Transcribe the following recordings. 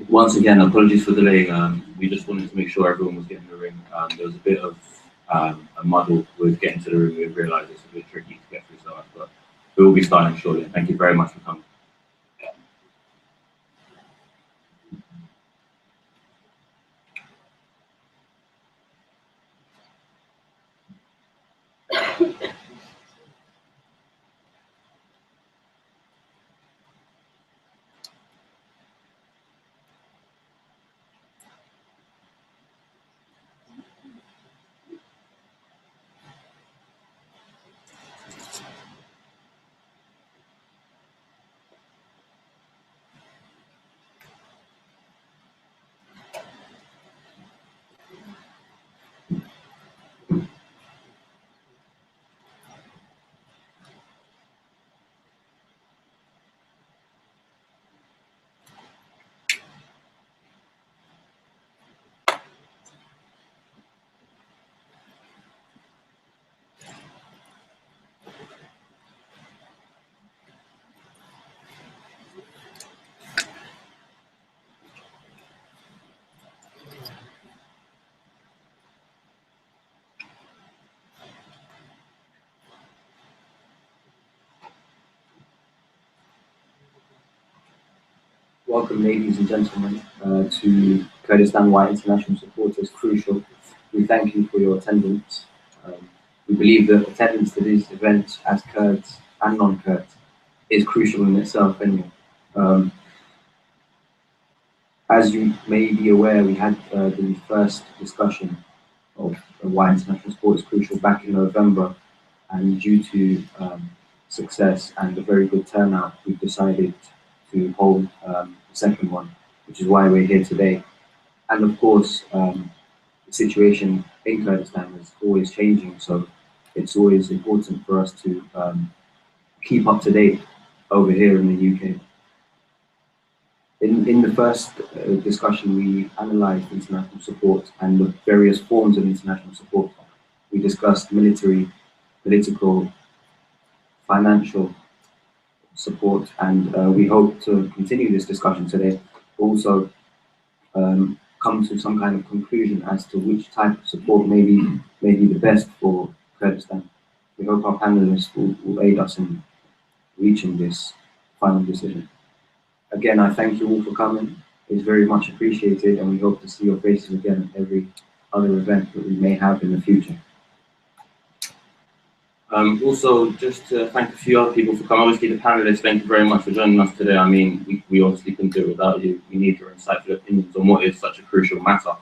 Once again, apologies for delaying. We just wanted to make sure everyone was getting the ring. There was a bit of a muddle with getting to the ring. We realised it's a bit tricky to get through so much, but we will be starting shortly. Thank you very much for coming. Welcome, ladies and gentlemen, to Kurdistan. Why international support is crucial. We thank you for your attendance. We believe that attendance to these events as Kurds and non-Kurds is crucial in itself anyway. As you may be aware, we had the first discussion of why international support is crucial back in November, and due to success and a very good turnout, we've decided to hold the second one, which is why we're here today. And of course, the situation in Kurdistan is always changing, so it's always important for us to keep up to date over here in the UK. In the first discussion, we analysed international support and the various forms of international support. We discussed military, political, financial support, and we hope to continue this discussion today. Also, come to some kind of conclusion as to which type of support may be the best for Kurdistan. We hope our panelists will aid us in reaching this final decision. Again, I thank you all for coming. It's very much appreciated, and we hope to see your faces again at every other event that we may have in the future. Also, just to thank a few other people for coming. Obviously, the panelists, thank you very much for joining us today. I mean, we obviously couldn't do it without you. We need your insightful opinions on what is such a crucial matter.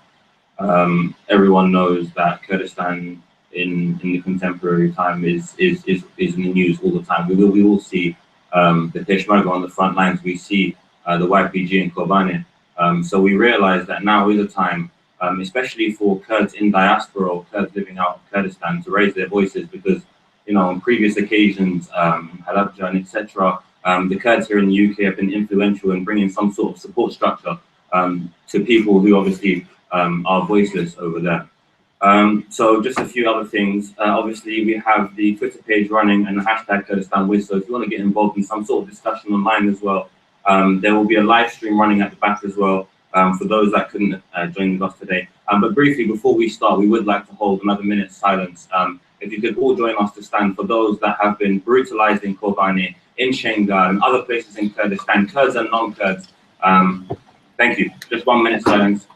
Everyone knows that Kurdistan in the contemporary time is in the news all the time. We all see the Peshmerga on the front lines. We see the YPG in Kobane. So we realize that now is a time, especially for Kurds in diaspora or Kurds living out of Kurdistan, to raise their voices, because on previous occasions, Halabja and etc., the Kurds here in the UK have been influential in bringing some sort of support structure to people who obviously are voiceless over there. So just a few other things. Obviously, we have the Twitter page running and the hashtag KurdistanWiz. So if you want to get involved in some sort of discussion online as well, there will be a live stream running at the back as well for those that couldn't join us today. But briefly, before we start, we would like to hold another minute's silence. If you could all join us to stand for those that have been brutalized in Kobane, in Shengar, and other places in Kurdistan, Kurds and non-Kurds. Thank you. Just 1 minute silence.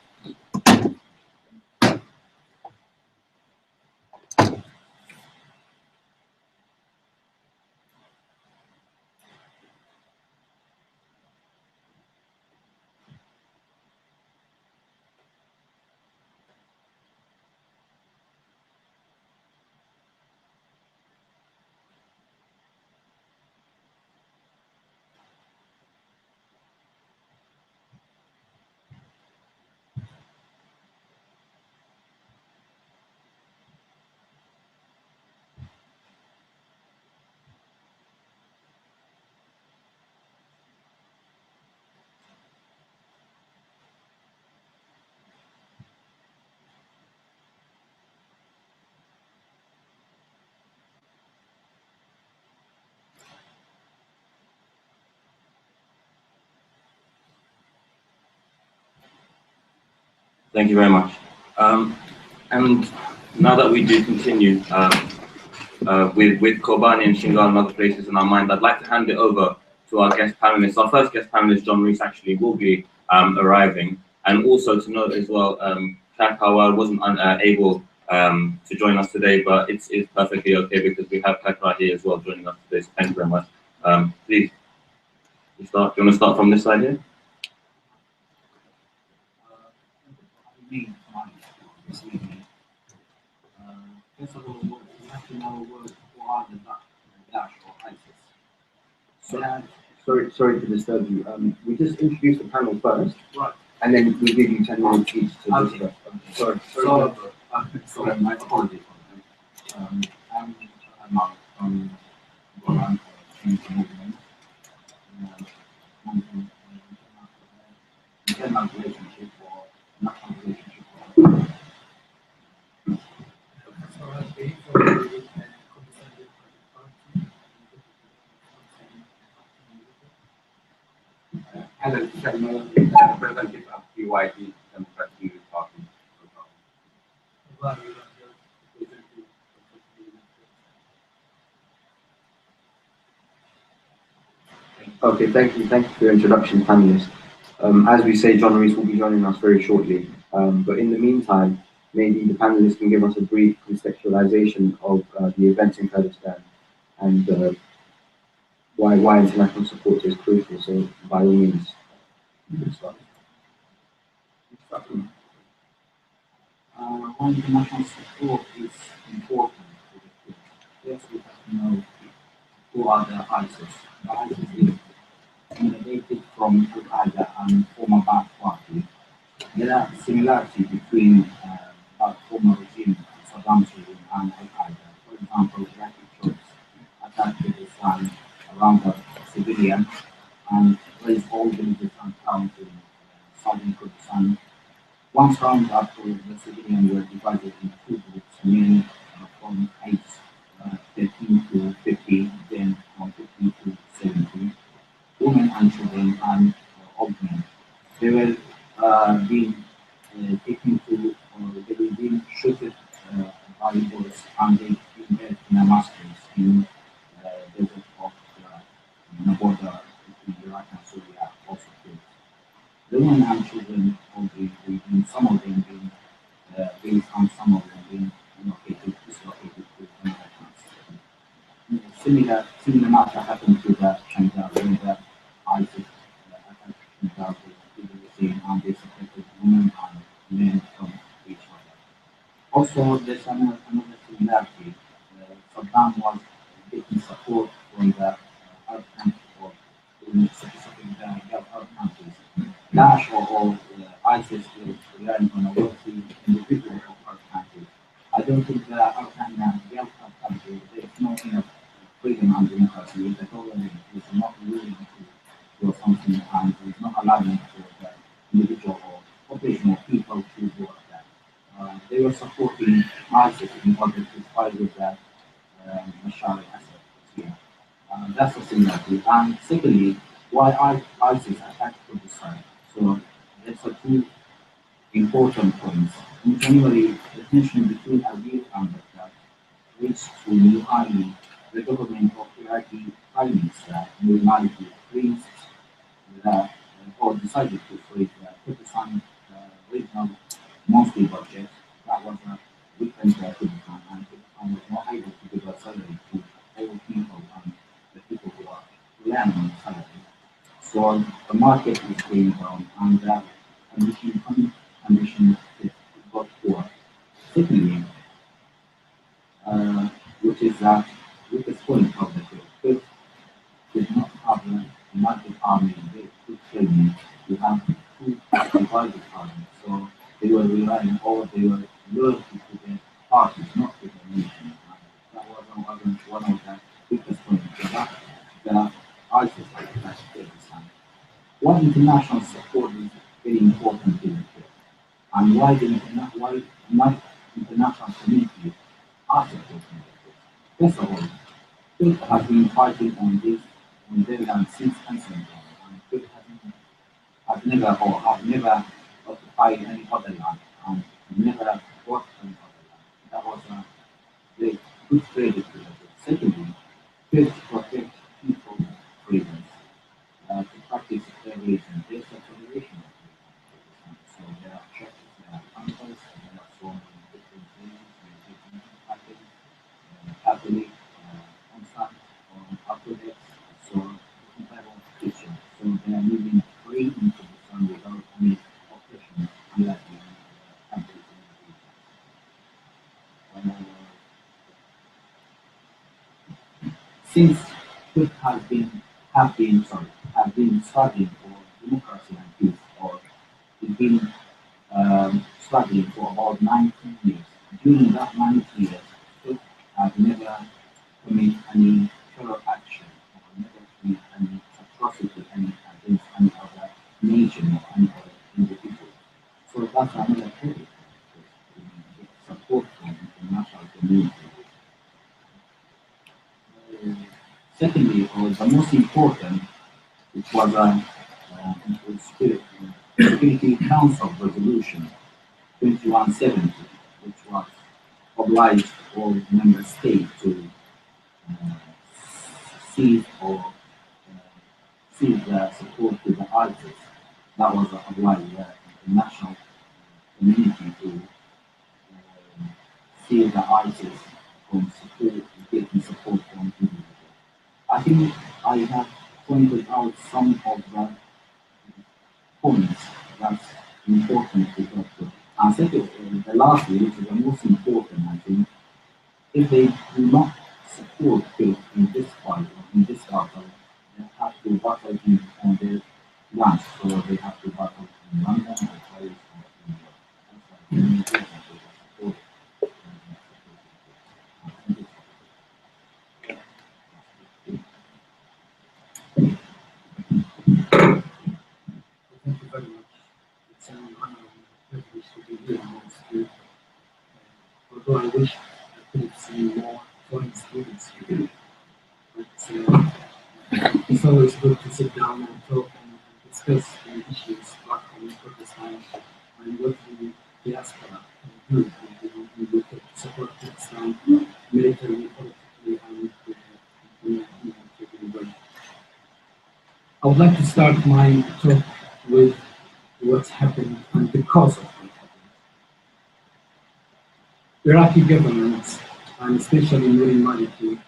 Thank you very much. And now that we do continue with Kobani and Shingal and other places in our mind, I'd like to hand it over to our guest panelists. Our first guest panelist, John Rees, actually will be arriving. And also to note as well, Kakawal wasn't able to join us today, but it's perfectly okay because we have Kakra here as well joining us today. So thank you very much. Please, do you want to start from this side here? First of all, we have to know what are the Daesh or ISIS. Sorry to disturb you. We just introduced the panel first, Right. and then we give you 10 minutes each to Okay. discuss. Sorry. So my apologies. I'm Mark from Golan Change Movement. Internal relationship or national relationship. And the representative of PYD Democratic Party. Okay, thank you for your introduction, panelists. As we say, John Rees will be joining us very shortly. But in the meantime, maybe the panelists can give us a brief contextualization of the events in Kurdistan and why international support is crucial. So, by all means, you can start. Why international support is important for the field. First, we have to know who are the ISIS. The ISIS is innovated from Al-Qaeda and former Ba'ath Party. There are similarities between the former regime, Saddam's regime, and Al-Qaeda. For example, Iraqi troops attacked Kurdistan around the civilian and raised all villages and towns in southern Kurdistan. Once rounded up, the civilians were divided into two groups, men from age 13 to 50, then from 50 to 70, women and children and old men. They were being taken to, they were being shot by bullets and they being dead in a massacres in desert of the border between Iraq and Syria also killed. The women and children of the region, some of them being raised and some of them being dislocated to another country. Similar matter happened to the Shanghai when the ISIS attacked Shanghai with the regime and they separated women and men from each other. Also, there's another similarity. Saddam was getting support from the Arab countries, or in specific the Gulf Arab countries. Daesh or ISIS is relying on a wealthy individual of Arab countries. I don't think the Arab Gulf Arab countries, there is no enough freedom and democracy. The government is not willing to do something and is not allowing for the individual or population of people to do that. They were supporting ISIS in order to fight with the Bashar al-Assad here. That's a similarity. And secondly, why ISIS attacked Kurdistan. So that's a two important points. In January, the tension between Aviv and Baghdad reached to new high. The government of Iraqi Prime Minister Nur Maliki freezed or decided to freeze the Kurdistan regional monthly budget. That was a weekend Kurdistan, and Kurdistan was not able to give a salary to all people and the people who are relying on salary. So the market is going down and the condition is got poor. Secondly, which is that weakest point of the field. First, did not have a massive army, they could training. We have two divided armies. So they were relying or they were loyalty to their parties, not to the nation. And that was one of the weakest points. So that the ISIS has Kurdistan. Why international support is very important in the field, and why not international community are supporting it. First of all, Turkey has been fighting on their land since ancient times, and Turkey has never or have never occupied any other land and never fought any other land. That was a very good credit to the Turks. Secondly, Turkey protect people's freedoms to practice their religion. There's a toleration of religion. So there are churches, there are temples, there are so many different religions, Catholic, Protestant, or Orthodox, so different type of Christian. So they are living free into the sun without any oppression, unlike in countries in the region. Since Turk have been struggling for democracy and peace, or it's been struggling for about 19 years. During that 19 years, Turk have never committed any terror action or never committed any atrocity any against any other nation or any other individual. So that's another credit to get support from international community. Uh, Secondly, or the most important, it was a Security Council Resolution 2170, which was obliged all member states to uh, cease or cease the support to the ISIS. that was a while where the national community to see the ISIS from support, getting support from people. I think I have pointed out some of the points that's important to talk to. And second, the last one, which is the most important, I think, if they do not support Turkey in this fight or in this battle, they have to battle on their lands, so they have to battle in London or Paris or in Europe. That's why it's important to support. Thank you very much. It's an honor and privilege to be here amongst you. Although I wish I could have seen more foreign students here, but it's always good to sit down and talk and discuss the issues back home in Kurdistan and what the diaspora can do in the to support Kurdistan militarily, politically, and in every way. I would like to start my talk with what's happened and the cause of what happened. Iraqi government, and especially Nouri Maliki,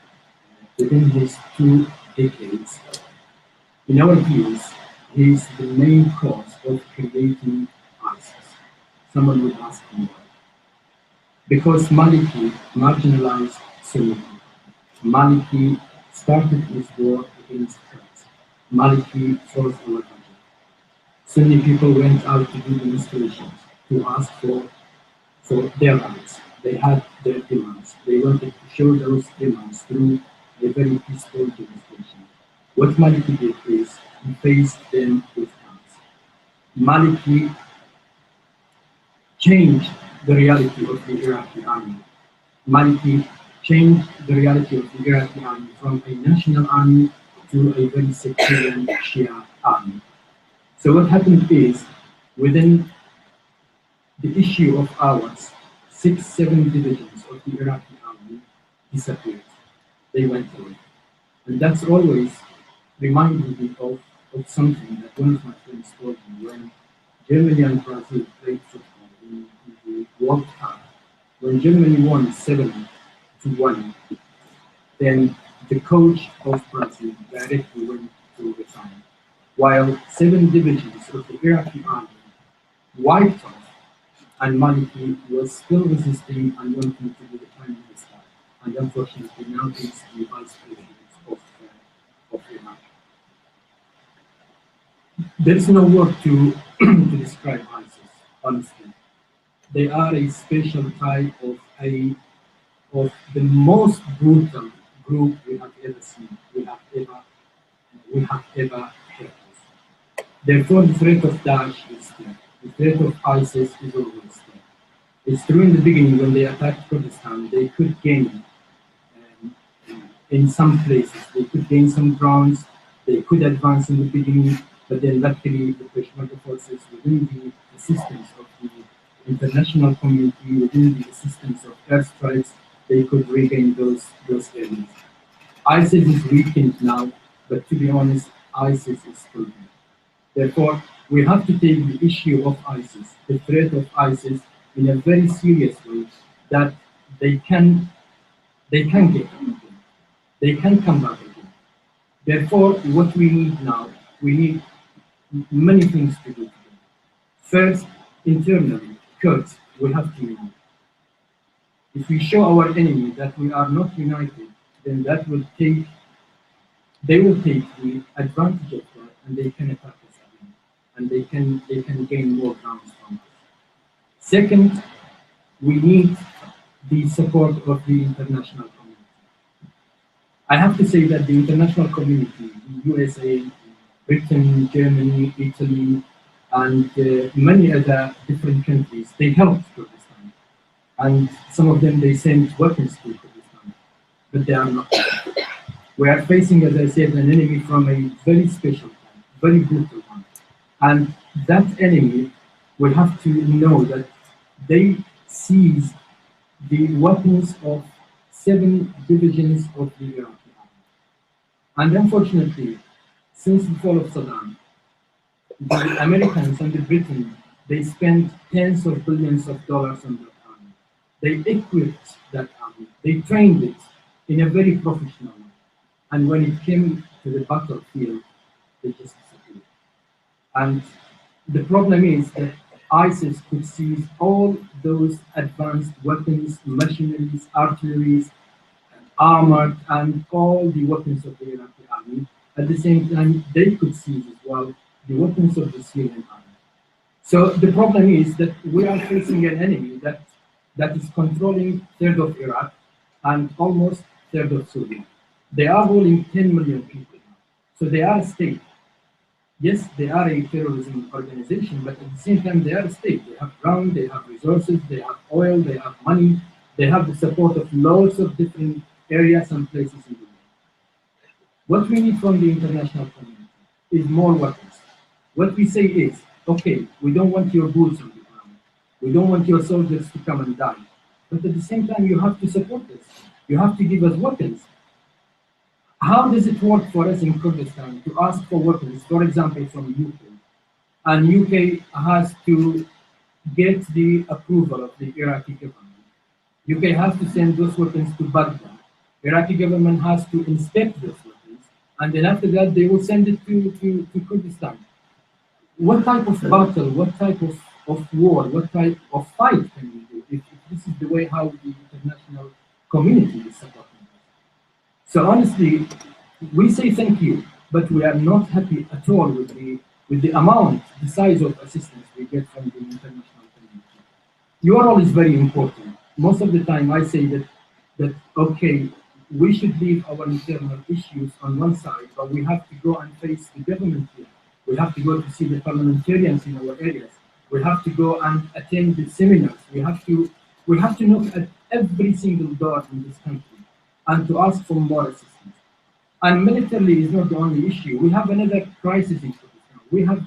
within his 2 decades, in our views, he is the main cause of creating ISIS. Someone would ask me why. Because Maliki marginalized Sunni people. Maliki started his war against Kurds. Maliki froze our country. Sunni people went out to do demonstrations to ask for their rights. They had their demands. They wanted to show those demands through a very peaceful demonstration. What Maliki did is he faced them with guns. Maliki changed the reality of the Iraqi army. Maliki changed the reality of the Iraqi army from a national army to a very sectarian Shia army. So what happened is, within the issue of hours, 6, 7 divisions of the Iraqi army disappeared. They went away. And that's always reminding me of something that one of my friends told me when Germany and Brazil played football in the World Cup. When Germany won 7-1, then the coach of Brazil directly went to resign, while 7 divisions of the Iraqi army wiped off, and Maliki was still resisting and wanting to be the prime minister, and unfortunately now he's the vice president of Iraq. There is no word to describe ISIS, honestly. They are a special type of the most brutal group we have ever seen, we have ever heard of. Therefore, the threat of Daesh is there. The threat of ISIS is always there. It's true in the beginning when they attacked Kurdistan, they could gain in some places, they could gain some grounds, they could advance in the beginning, but then luckily the Peshmerga forces within the assistance of the international community, within the assistance of airstrikes, they could regain those areas. ISIS is weakened now, but to be honest, ISIS is still there. Therefore, we have to take the issue of ISIS, the threat of ISIS, in a very serious way, that they can get up again. They can come back again. Therefore, what we need now, we need many things to do today. First, internally, Kurds, we have to unite. If we show our enemy that we are not united, then they will take the advantage of that, and they can attack us again, and they can gain more grounds from us. Second, we need the support of the international community. I have to say that the international community, the USA, Britain, Germany, Italy, and many other different countries, they helped Kurdistan. And some of them, they sent weapons to Kurdistan, but they are not. We are facing, as I said, an enemy from a very special kind, very brutal one. And that enemy will have to know that they seized the weapons of 7 divisions of the Iraqi army. And unfortunately, since the fall of Saddam, the Americans and the Britain, they spent tens of billions of dollars on that army. They equipped that army. They trained it in a very professional way. And when it came to the battlefield, they just disappeared. And the problem is that ISIS could seize all those advanced weapons, machineries, artilleries, armored, and all the weapons of the Iraqi army. At the same time, they could seize as well the weapons of the Syrian army. So the problem is that we are facing an enemy that is controlling third of Iraq and almost third of Syria. They are ruling 10 million people now. So they are a state. Yes, they are a terrorism organization, but at the same time, they are a state. They have ground, they have resources, they have oil, they have money, they have the support of lots of different areas and places in the world. What we need from the international community is more weapons. What we say is, okay, we don't want your boots on the ground. We don't want your soldiers to come and die. But at the same time, you have to support us. You have to give us weapons. How does it work for us in Kurdistan to ask for weapons, for example, from UK? And UK has to get the approval of the Iraqi government. UK has to send those weapons to Baghdad. Iraqi government has to inspect those weapons. And then after that, they will send it to Kurdistan. What type of battle, what type of war, what type of fight can we do if this is the way how the international community is supporting? So honestly, we say thank you, but we are not happy at all with the amount, the size of assistance we get from the international community. Your role is very important. Most of the time I say that okay, we should leave our internal issues on one side, but we have to go and face the government here. We have to go to see the parliamentarians in our areas. We have to go and attend the seminars. We have to knock at every single door in this country and to ask for more assistance. And militarily is not the only issue. We have another crisis in Kurdistan. We have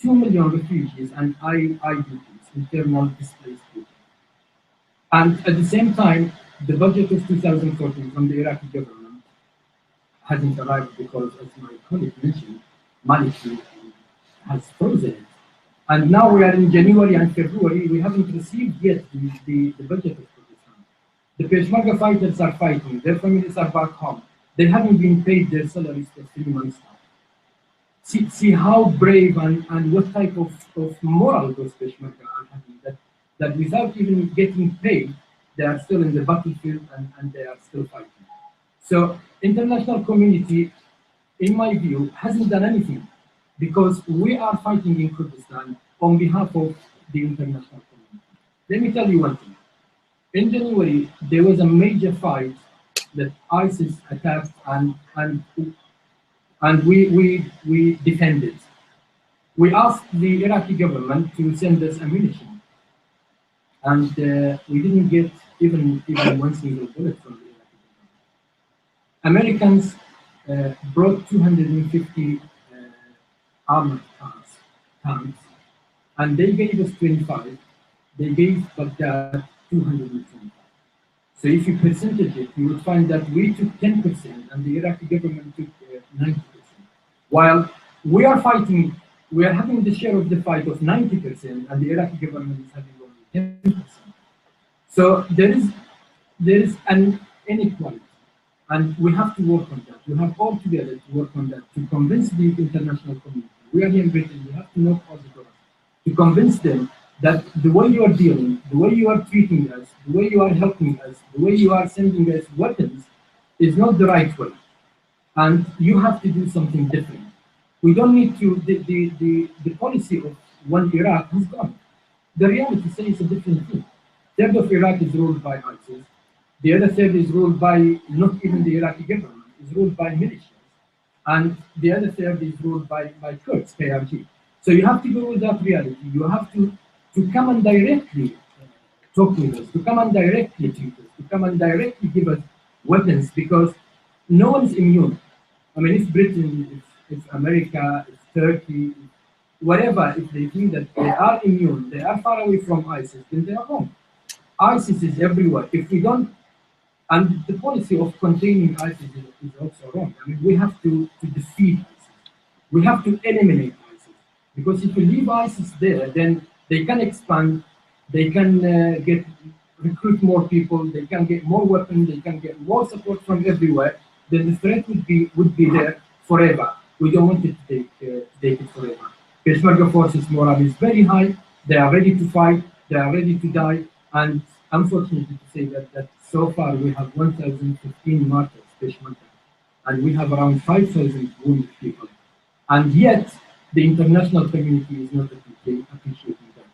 2 million refugees and IDPs, internal displaced people. And at the same time, the budget of 2014 from the Iraqi government hasn't arrived because, as my colleague mentioned, Maliki has frozen it. And now we are in January and February, we haven't received yet the budget of Kurdistan. The Peshmerga fighters are fighting, their families are back home. They haven't been paid their salaries for 3 months now. See how brave and what type of moral those Peshmerga are having, that without even getting paid, they are still in the battlefield and they are still fighting. So international community, in my view, hasn't done anything because we are fighting in Kurdistan on behalf of the international community. Let me tell you one thing. In January, there was a major fight that ISIS attacked and we defended. We asked the Iraqi government to send us ammunition, and we didn't get even one single bullet from the Iraqi government. Americans brought 250 armored tanks, and they gave us 25. They gave Baghdad 225. So if you percentage it, you would find that we took 10% and the Iraqi government took 90%. While we are fighting, we are having the share of the fight of 90% and the Iraqi government is having only 10%. So there is an inequality, and we have to work on that. We have all together to work on that, to convince the international community. We are here in Britain, we have to knock all the doors, to convince them that the way you are dealing, the way you are treating us, the way you are helping us, the way you are sending us weapons is not the right way. And you have to do something different. We don't need to, the policy of one Iraq has gone. The reality says a different thing. Third of Iraq is ruled by ISIS. The other third is ruled by not even the Iraqi government, is ruled by militias. And the other third is ruled by Kurds, KRG. So you have to go with that reality. You have to come and directly talk with us, to come and directly treat us, to come and directly give us weapons, because no one is immune. I mean, if Britain, if America, if Turkey, whatever, if they think that they are immune, they are far away from ISIS, then they are wrong. ISIS is everywhere. If we don't, and the policy of containing ISIS is also wrong. I mean, we have to defeat ISIS. We have to eliminate ISIS. Because if you leave ISIS there, then they can expand, they can recruit more people, they can get more weapons, they can get more support from everywhere. Then the threat would be there forever. We don't want it to take it forever. Peshmerga forces morale is very high. They are ready to fight. They are ready to die. And unfortunately, to say that so far we have 1,015 martyrs, Peshmerga, and we have around 5,000 wounded people. And yet, the international community is not appreciating that.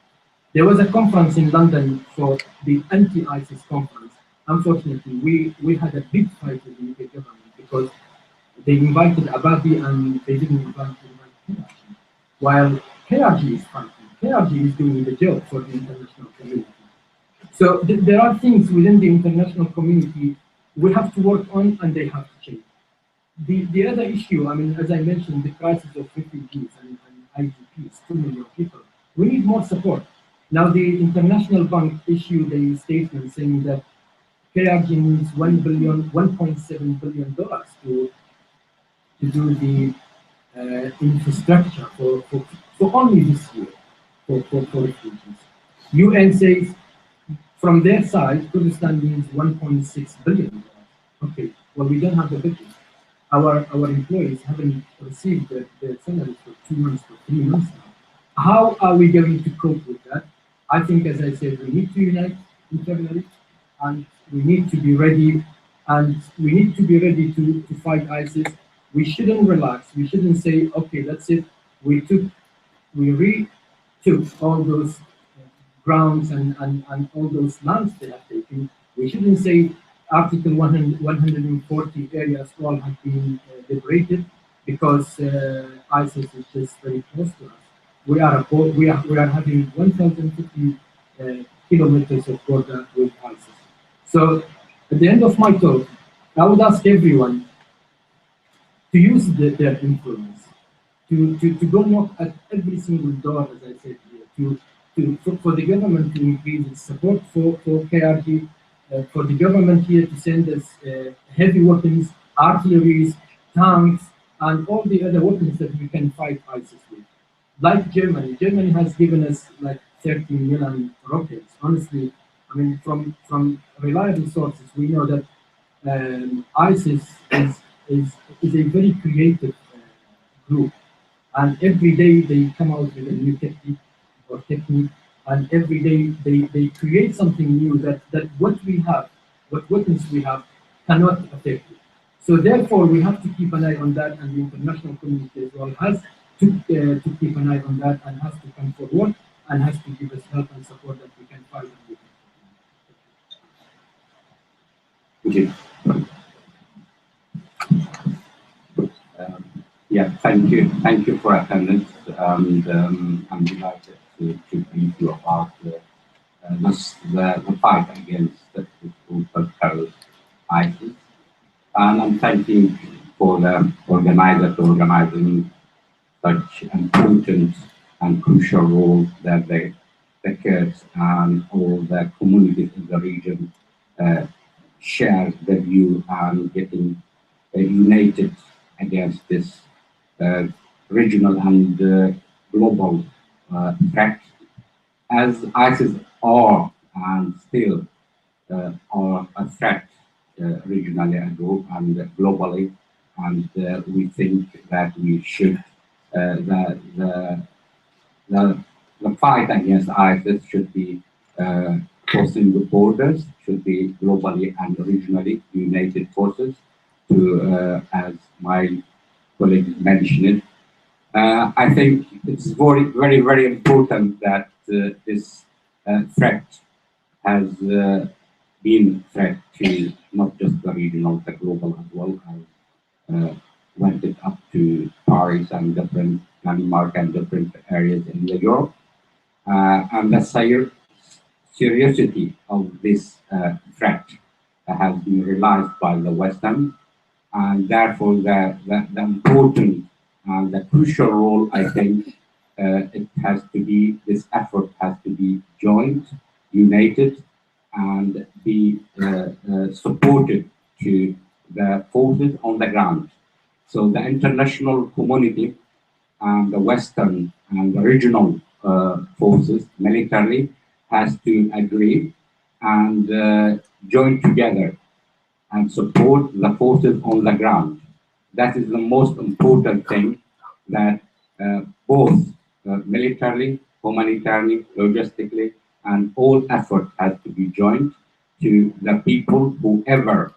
There was a conference in London for the anti-ISIS conference. Unfortunately, we had a big fight with the UK government because they invited Abadi and they didn't invite KRG. While KRG is fighting, KRG is doing the job for the international community. So there are things within the international community we have to work on and they have to change. The other issue, I mean, as I mentioned, the crisis of refugees and IDPs, 2 million people, we need more support. Now, the International Bank issued a statement saying that KRG needs $1.7 billion to do the infrastructure for only this year for refugees. UN says from their side, Kurdistan needs $1.6 billion. Okay, well, we don't have the budget. Our employees haven't received their salaries for 2 months, for 3 months now. How are we going to cope with that? I think, as I said, we need to unite internally, and we need to be ready, to fight ISIS. We shouldn't relax. We shouldn't say, okay, that's it. We retook all those grounds and all those lands they have taken. We shouldn't say Article 140 areas all have been liberated because ISIS is just very close to us. We are having 1,050 kilometers of border with ISIS. So at the end of my talk, I would ask everyone to use their influence, to go knock at every single door, as I said here, for the government to increase its support for KRG, for the government here to send us heavy weapons, artilleries, tanks, and all the other weapons that we can fight ISIS with. Like Germany has given us like 30 million rockets. Honestly, I mean, from reliable sources, we know that ISIS is a very creative group, and every day they come out with a new technique, and every day they create something new that what weapons we have cannot affect it. So therefore, we have to keep an eye on that, and the international community as well has to keep an eye on that and has to come forward and has to give us help and support that we can fight and we can. Thank you. Thank you for attendance, and I'm delighted to brief you about the fight against the terrorist ISIS. And I'm thanking for the organizer for organizing such important and crucial role that the Kurds and all the communities in the region share the view and getting united against this regional and global threat, as ISIS are and still are a threat regionally and globally, and we think that we should the fight against ISIS should be crossing the borders, should be globally and regionally united forces to, as my colleague mentioned. I think it's very important that this threat has been threat to not just the regional, the global as well, as went it up to Paris and different Denmark and different areas in Europe. And the seriousity of this threat has been realized by the Western, and therefore the important and the crucial role, I think, it has to be, this effort has to be joined, united, and be supported to the forces on the ground. So the international community and the Western and the regional forces, military, has to agree and join together and support the forces on the ground. That is the most important thing, that both militarily, humanitarily, logistically, and all effort has to be joined to the people, whoever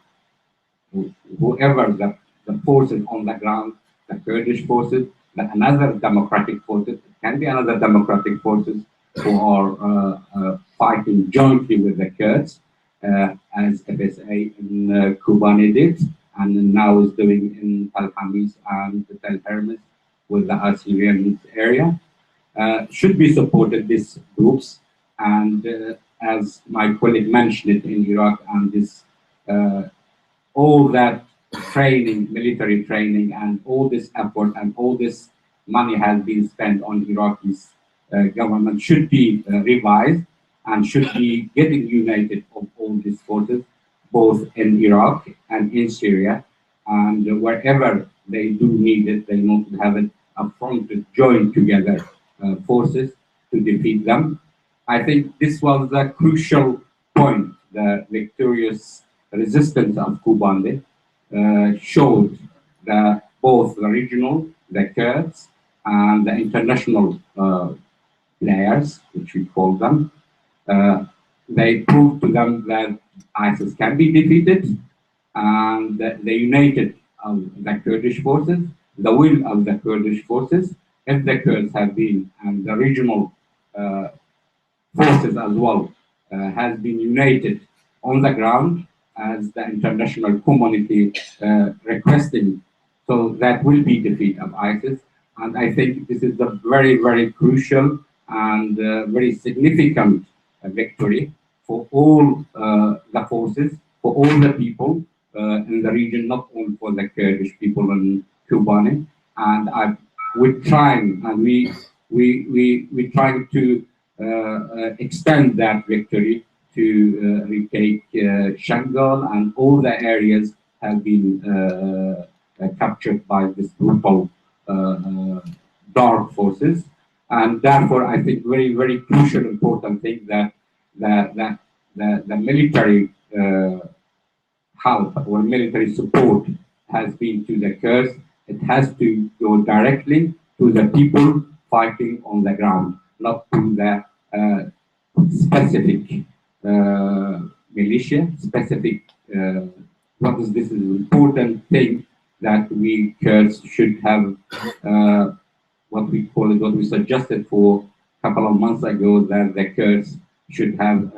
the forces on the ground, the Kurdish forces, another democratic forces, it can be another democratic forces who are fighting jointly with the Kurds, as FSA in Kobani did, and now is doing in Al Hamis and Tel Hermes with the Assyrian area. Should be supported, these groups, and as my colleague mentioned it in Iraq, and this all that training, military training, and all this effort and all this money has been spent on Iraqi's government should be revised and should be getting united of all these forces, both in Iraq and in Syria, and wherever they do need it, they want to have it a front to join together forces to defeat them. I think this was the crucial point. The victorious resistance of Kobani showed that both the regional, the Kurds, and the international players, which we call them, they proved to them that ISIS can be defeated, and the united the Kurdish forces, the will of the Kurdish forces, if the Kurds have been, and the regional forces as well, has been united on the ground as the international community requesting. So that will be defeat of ISIS. And I think this is a very, very crucial and very significant victory for all the forces, for all the people in the region, not only for the Kurdish people in Kobani. And we're trying, and we're trying to extend that victory to retake Shangal, and all the areas have been captured by this brutal dark forces. And therefore, I think very, very crucial, important thing that the military help or military support has been to the Kurds. It has to go directly to the people fighting on the ground, not to the specific militia, specific. What is this? Is an important thing that we Kurds should have. What we call it, what we suggested for a couple of months ago, that the Kurds should have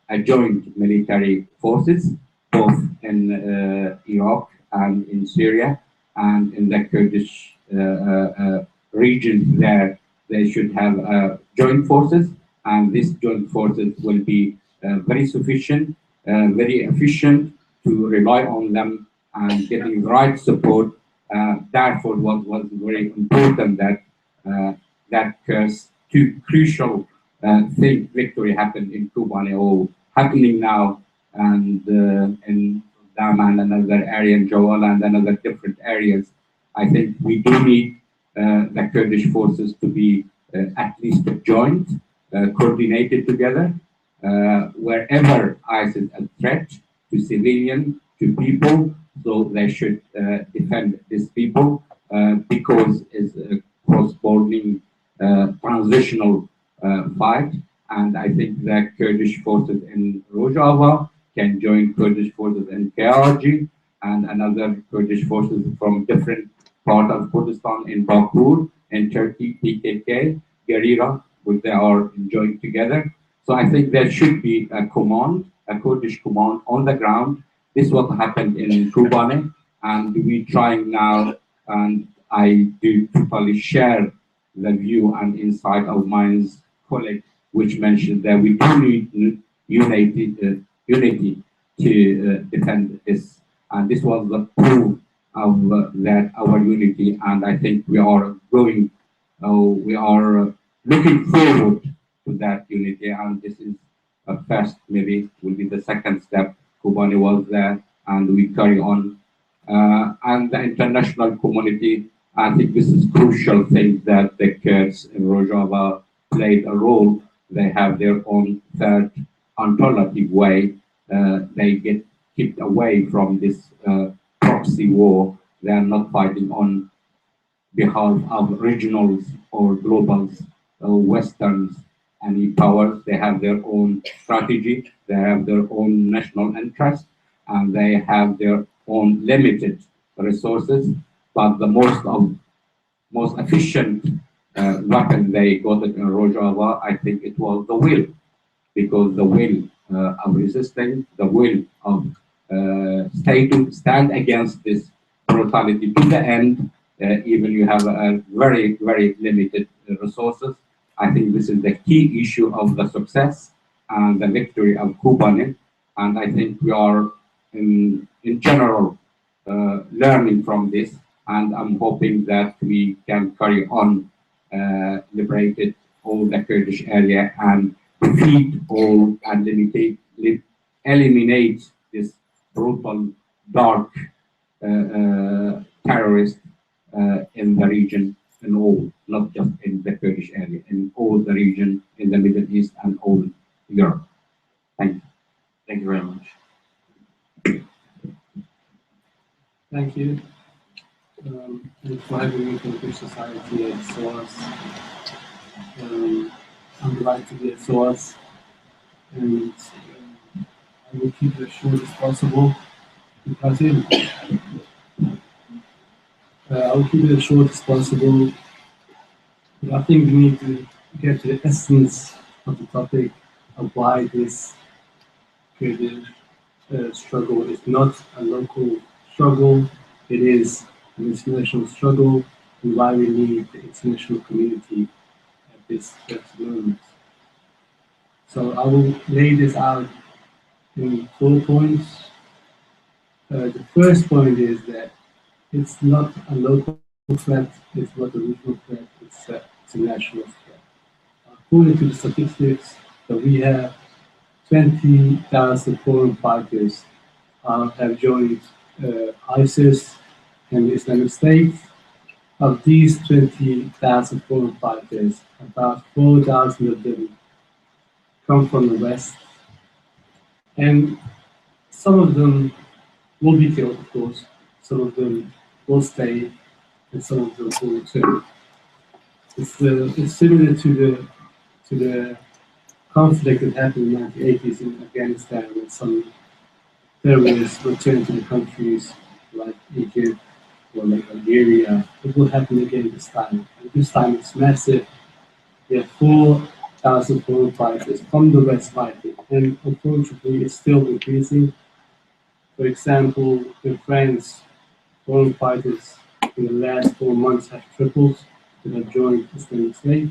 a joint military forces, both in Iraq and in Syria, and in the Kurdish region there, they should have joint forces, and these joint forces will be very sufficient, very efficient, to rely on them and getting the right support. Therefore, what was very important that that two crucial victory happened in Kobani, or happening now, and in Daman and another area, in Jawala and another different areas. I think we do need the Kurdish forces to be at least joined, coordinated together, wherever ISIS is a threat to civilian, to people, so they should defend these people, because it's a cross-border transitional fight. And I think that Kurdish forces in Rojava can join Kurdish forces in KRG, and another Kurdish forces from different part of Kurdistan in Bakur, in Turkey, PKK, Gerira, which they are joined together. So I think there should be a command, a Kurdish command on the ground. This is what happened in Kobani, and we're trying now, and I do totally share the view and insight of my colleague, which mentioned that we do need unity to defend this. And this was the proof of that our unity, and I think we are going, we are looking forward to that unity, and this is a first, maybe will be the second step. Kobani was there, and we carry on. And the international community I think this is crucial thing that the Kurds in Rojava played a role. They have their own third ontology way. They get kept away from this proxy war. They are not fighting on behalf of regionals or globals, westerns, any powers. They have their own strategy. They have their own national interest, and they have their own limited resources. But the most efficient weapon they got in Rojava, I think it was the will, because the will of resisting, the will of stand against this brutality to the end, even you have a very, very limited resources. I think this is the key issue of the success and the victory of Kobani. And I think we are in general learning from this. And I'm hoping that we can carry on liberated all the Kurdish area and defeat all and eliminate this brutal, dark terrorist in the region, in all, not just in the Kurdish area, in all the region, in the Middle East and all Europe. Thank you. Thank you very much. Thank you. And for having me from Kurdish Society at SOAS. I'm glad to be at SOAS, and I will keep it as short as possible. Because I will keep it as short as possible. But I think we need to get to the essence of the topic of why this Kurdish struggle is not a local struggle. It is an international struggle, and why we need the international community at this moment. So I will lay this out in 4 points. The first point is that it's not a local threat, it's not a regional threat, it's a national threat. According to the statistics that we have, 20,000 foreign fighters have joined ISIS and the Islamic State. Of these 20,000 foreign fighters, about 4,000 of them come from the West. And some of them will be killed, of course. Some of them will stay, and some of them will return. It's similar to the conflict that happened in the 1980s in Afghanistan, when some terrorists returned to the countries like Egypt or like Algeria. It will happen again this time. And this time it's massive. We have 4,000 foreign fighters from the West fighting, and unfortunately it's still increasing. For example, in France, foreign fighters in the last 4 months have tripled that have joined the Islamic State.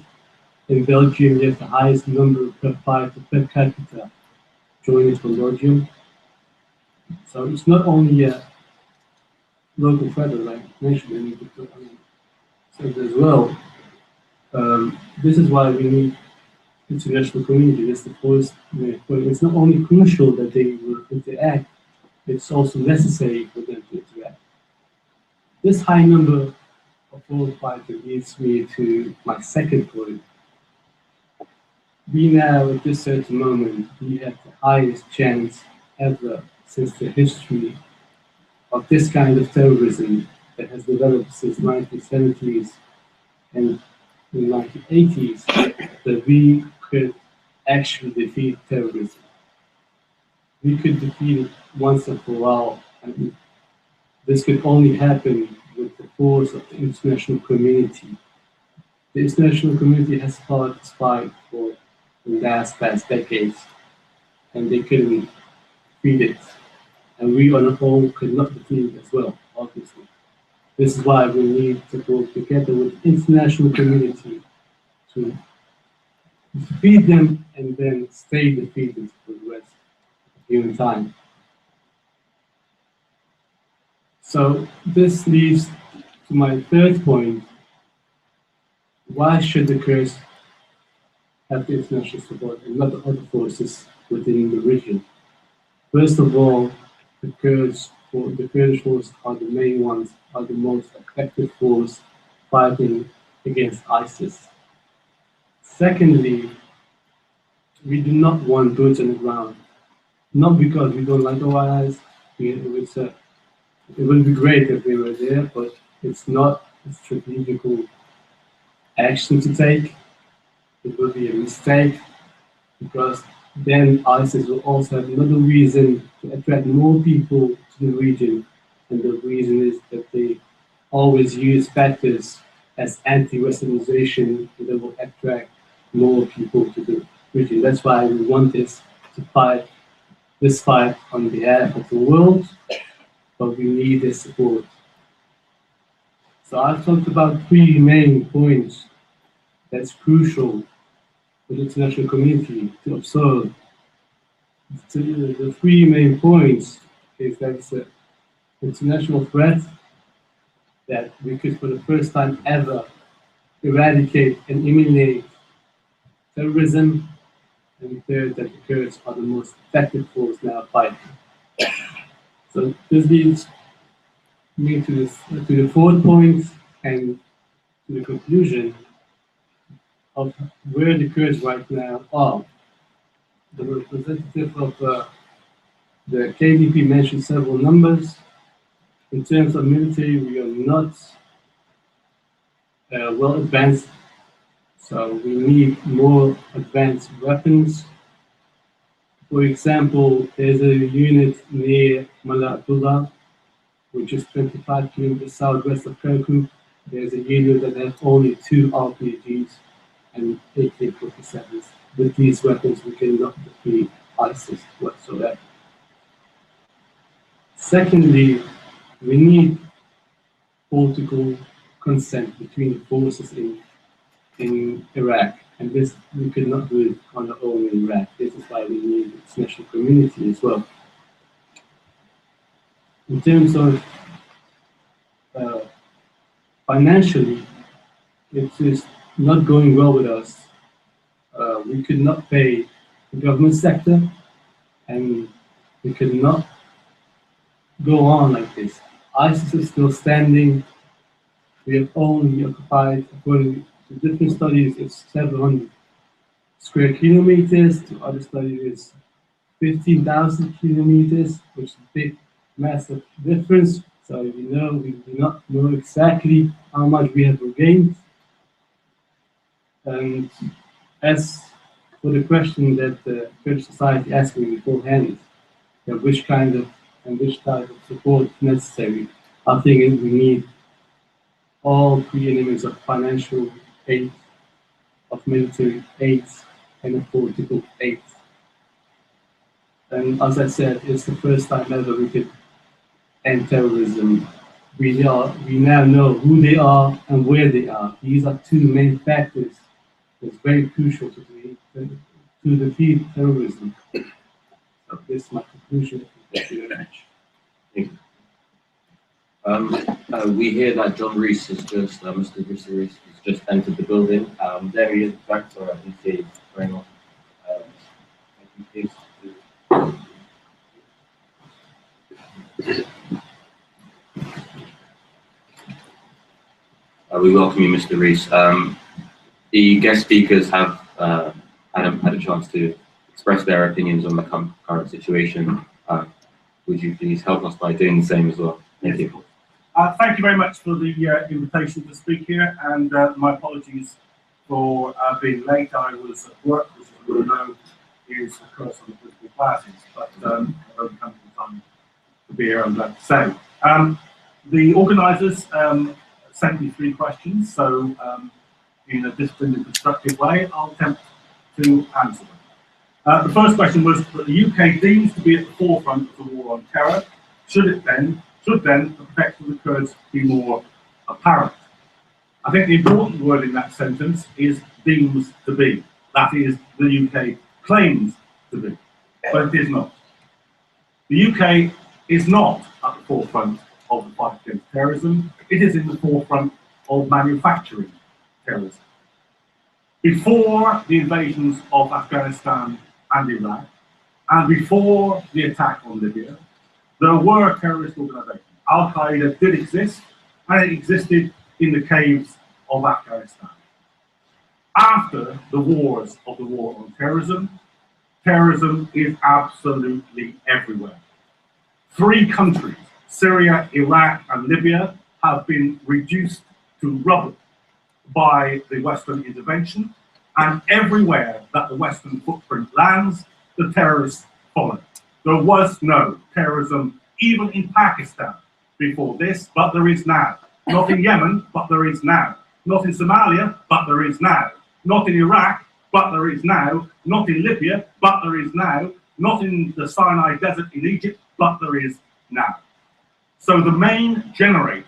In Belgium, we have the highest number per fighter per capita joining from Belgium. So it's not only a local threat, as I mentioned, said as well. This is why we need international community. That's the first point. It's not only crucial that they will interact, it's also necessary for them to interact. This high number of foreign fighters leads me to my second point. We now, at this certain moment, we have the highest chance ever since the history of this kind of terrorism that has developed since the 1970s and the 1980s, that we could actually defeat terrorism. We could defeat it once and for all, and this could only happen with the force of the international community. The international community has fought this fight for the past decades, and they couldn't defeat it. And we on our own could not defeat it as well, obviously. This is why we need to work together with the international community to defeat them and then stay defeated for the rest of human time. So this leads to my third point. Why should the Kurds have the international support and not the other forces within the region? First of all, the Kurds for the Kurdish forces are the main ones, are the most effective force fighting against ISIS. Secondly, we do not want boots on the ground. Not because we don't like our allies. It would be great if they were there, but it's not a strategical action to take. It would be a mistake because then ISIS will also have another reason to attract more people to the region. And the reason is that they always use factors as anti-Westernization that will attract more people to the region. That's why we want this fight on behalf of the world, but we need their support. So I've talked about three main points that's crucial for the international community to observe. The three main points is that it's an international threat that we could, for the first time ever, eradicate and eliminate terrorism, and third, that the Kurds are the most effective force now fighting. So this leads me to the fourth point and to the conclusion of where the Kurds right now are. The representative of the KDP mentioned several numbers. In terms of military, we are not well advanced, so we need more advanced weapons. For example, there's a unit near Mala Abdullah, which is 25 kilometers southwest of Kirkuk. There's a unit that has only 2 RPGs and AK-47s. With these weapons, we cannot defeat ISIS whatsoever. Secondly, we need political consent between the forces in Iraq, and this we could not do it on our own in Iraq. This is why we need the international community as well. In terms of financially, it is not going well with us. We could not pay the government sector, and we could not go on like this. ISIS is still standing. We have only occupied, according to different studies, it's 700 square kilometers. To other studies, it's 15,000 kilometers, which is a big, massive difference. So we do not know exactly how much we have regained. And as for the question that the Kurdish society asked me beforehand, which kind of and which type of support is necessary, I think we need all three elements of financial aid, of military aid, and of political aid. And as I said, it's the first time ever we could end terrorism. We now know who they are and where they are. These are two main factors that's very crucial to defeat terrorism. So this is my conclusion. Thank you very much. Thank you. We hear that John Rees has just, Mr. Rees has just entered the building. There he is, back to our UK very much. We welcome you, Mr. Rees. The guest speakers have had a chance to express their opinions on the current situation. Would you please help us by doing the same as well? Thank you. Thank you very much for the invitation to speak here, and my apologies for being late. I was at work, which as you know is a curse on the political parties, but I've overcome the time to be here, I'm glad to say. The organisers sent me 3 questions, so in a disciplined and constructive way, I'll attempt to answer them. The first question was that the UK deems to be at the forefront of the war on terror. Should then the protection of the Kurds be more apparent? I think the important word in that sentence is deems to be. That is, the UK claims to be, but it is not. The UK is not at the forefront of the fight against terrorism. It is in the forefront of manufacturing terrorism. Before the invasions of Afghanistan and Iraq, and before the attack on Libya, there were terrorist organizations. Al-Qaeda did exist, and it existed in the caves of Afghanistan. After the wars of the war on terrorism, terrorism is absolutely everywhere. 3 countries, Syria, Iraq, and Libya, have been reduced to rubble by the Western intervention, and everywhere that the Western footprint lands, the terrorists follow. There was no terrorism even in Pakistan before this, but there is now. Not in Yemen, but there is now. Not in Somalia, but there is now. Not in Iraq, but there is now. Not in Libya, but there is now. Not in the Sinai Desert in Egypt, but there is now. So the main generator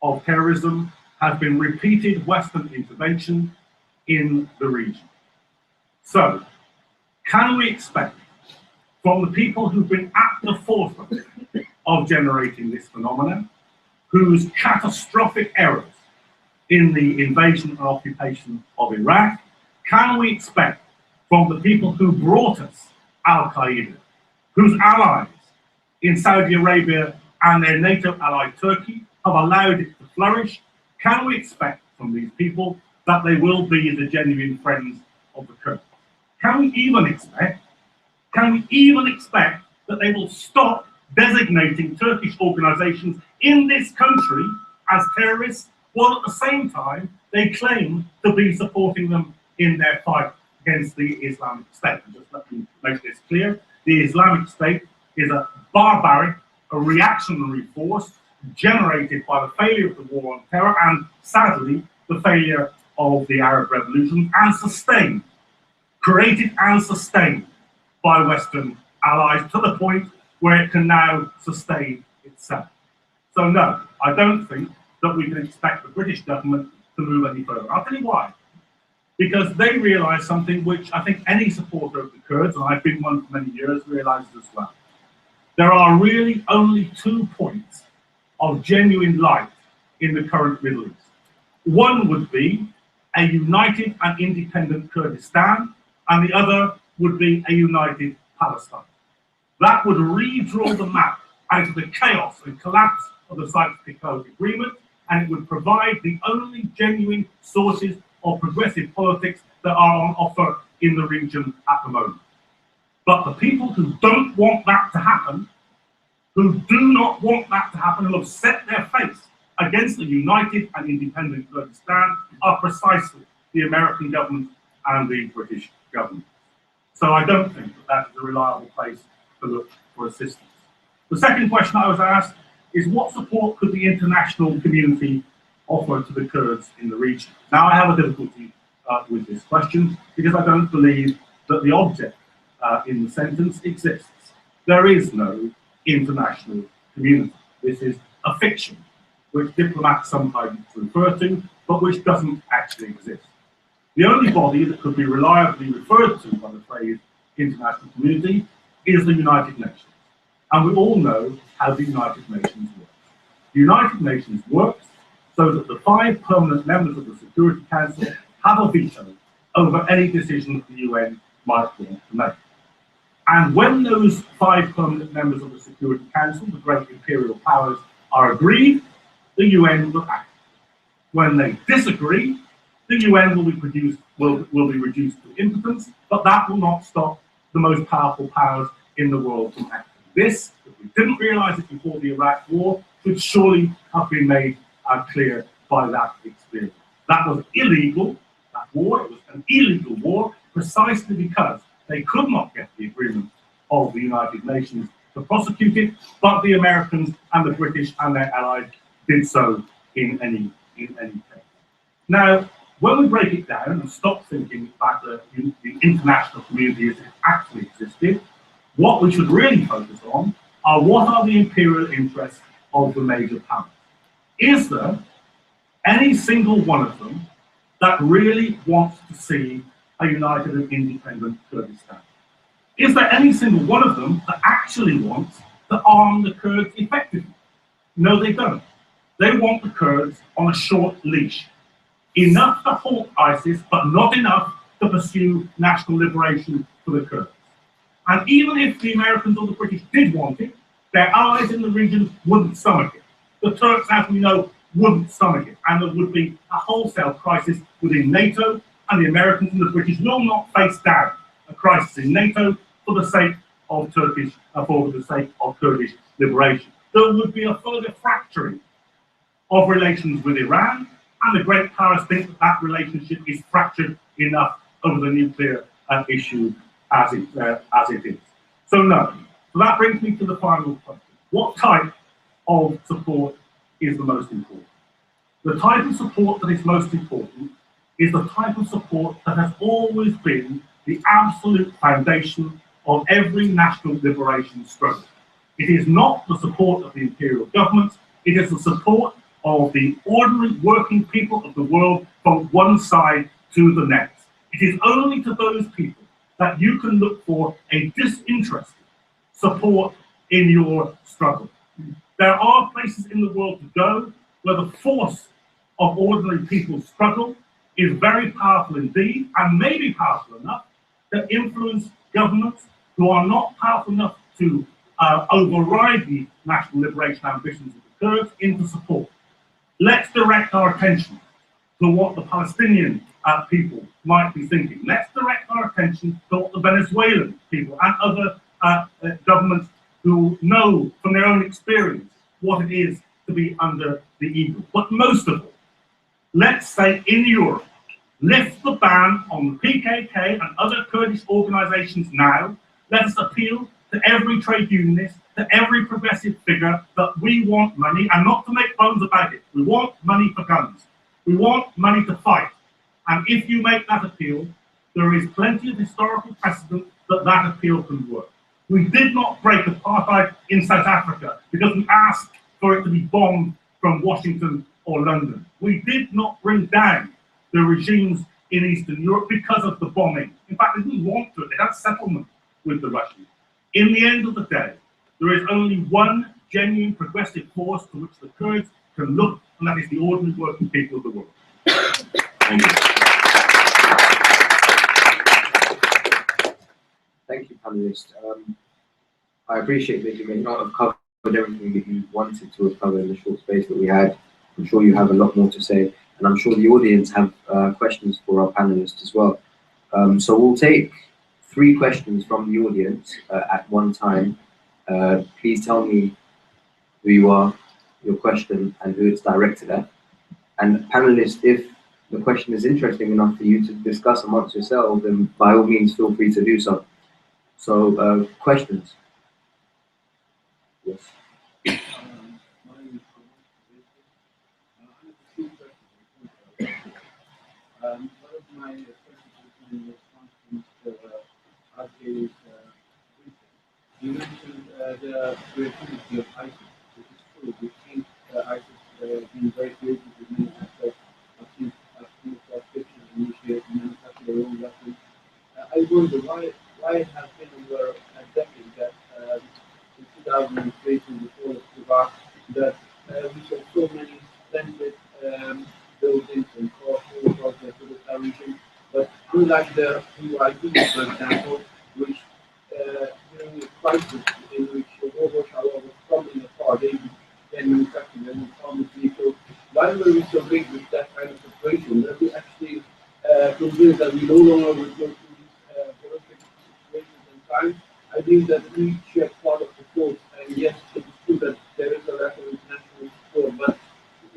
of terrorism has been repeated Western intervention in the region. So, can we expect from the people who've been at the forefront of generating this phenomenon, whose catastrophic errors in the invasion and occupation of Iraq, can we expect from the people who brought us Al-Qaeda, whose allies in Saudi Arabia and their NATO ally Turkey have allowed it to flourish, can we expect from these people that they will be the genuine friends of the Kurds? Can we even expect that they will stop designating Turkish organizations in this country as terrorists, while at the same time they claim to be supporting them in their fight against the Islamic State? And just let me make this clear. The Islamic State is a barbaric, a reactionary force generated by the failure of the war on terror and, sadly, the failure of the Arab Revolution, and created and sustained by Western allies to the point where it can now sustain itself. So no, I don't think that we can expect the British government to move any further. I'll tell you why. Because they realise something which I think any supporter of the Kurds, and I've been one for many years, realises as well. There are really only 2 points of genuine light in the current Middle East. One would be a united and independent Kurdistan, and the other would be a united Palestine. That would redraw the map out of the chaos and collapse of the Sykes-Picot Agreement, and it would provide the only genuine sources of progressive politics that are on offer in the region at the moment. But the people who don't want that to happen, who do not want that to happen, who have set their face against the united and independent Kurdistan, are precisely the American government and the British government. So I don't think that is a reliable place to look for assistance. The second question I was asked is, what support could the international community offer to the Kurds in the region? Now, I have a difficulty with this question because I don't believe that the object in the sentence exists. There is no international community. This is a fiction, which diplomats sometimes refer to, but which doesn't actually exist. The only body that could be reliably referred to by the phrase international community is the United Nations. And we all know how the United Nations works. The United Nations works so that the 5 permanent members of the Security Council have a veto over any decision that the UN might want to make. And when those 5 permanent members of the Security Council, the great imperial powers, are agreed, the UN will act. When they disagree, the UN will be reduced to impotence, but that will not stop the most powerful powers in the world from acting. This, if we didn't realise it before the Iraq War, should surely have been made clear by that experience. That was illegal, that war. It was an illegal war precisely because they could not get the agreement of the United Nations to prosecute it, but the Americans and the British and their allies did so in any case. Now, when we break it down and stop thinking about the international community as it actually existed, what we should really focus on are what are the imperial interests of the major powers. Is there any single one of them that really wants to see a united and independent Kurdistan? Is there any single one of them that actually wants to arm the Kurds effectively? No, they don't. They want the Kurds on a short leash. Enough to halt ISIS, but not enough to pursue national liberation for the Kurds. And even if the Americans or the British did want it, Their allies in the region wouldn't stomach it. The Turks, as we know, wouldn't stomach it, and there would be a wholesale crisis within NATO, and the Americans and the British will not face down a crisis in NATO for the sake of Kurdish liberation. There would be a further fracturing of relations with Iran, and the great powers think that that relationship is fractured enough over the nuclear issue as it is. So no. So that brings me to the final question. What type of support is the most important? The type of support that is most important is the type of support that has always been the absolute foundation of every national liberation struggle. It is not the support of the imperial government, it is the support of the ordinary working people of the world from one side to the next. It is only to those people that you can look for a disinterested support in your struggle. There are places in the world to go where the force of ordinary people's struggle is very powerful indeed, and may be powerful enough to influence governments who are not powerful enough to override the national liberation ambitions of the Kurds into support. Let's direct our attention to what the Palestinian people might be thinking. Let's direct our attention to what the Venezuelan people and other governments who know from their own experience what it is to be under the eagle. But most of all, let's say in Europe, lift the ban on the PKK and other Kurdish organizations now. Let us appeal to every trade unionist, to every progressive figure that we want money, and not to make bones about it. We want money for guns. We want money to fight. And if you make that appeal, there is plenty of historical precedent that that appeal can work. We did not break apartheid in South Africa because we asked for it to be bombed from Washington or London. We did not bring down the regimes in Eastern Europe because of the bombing. In fact, they didn't want to. They had settlement with the Russians. In the end of the day, there is only one genuine progressive force to which the Kurds can look, and that is the ordinary working people of the world. Thank you. Thank you, panelists. I appreciate that you may not have covered everything that you wanted to have covered in the short space that we had. I'm sure you have a lot more to say, and I'm sure the audience have questions for our panelists as well. So we'll take 3 questions from the audience at one time. Please tell me who you are, your question, and who it's directed at. And panelists, if the question is interesting enough for you to discuss amongst yourselves, then by all means feel free to do so. So, questions? Yes. One of my questions in response to Mr. Arke's you mentioned the creativity of ISIS, which is true. We think ISIS has been very creative in many aspects. I've seen fiction initiate manufacture their own weapons. I wonder why it has been over a decade that in 2003, in the fall of Iraq, that we saw so many splendid buildings and core projects for the region. But unlike the UID, for example, which during a crisis in which World War was crumbling apart, they manufactured their own armored vehicles. Why were we so big with that kind of situation that we actually convinced that we no longer would go through these horrific situations and times? I think that we share part of the fault, and yes, it is true that there is a lack of international support, but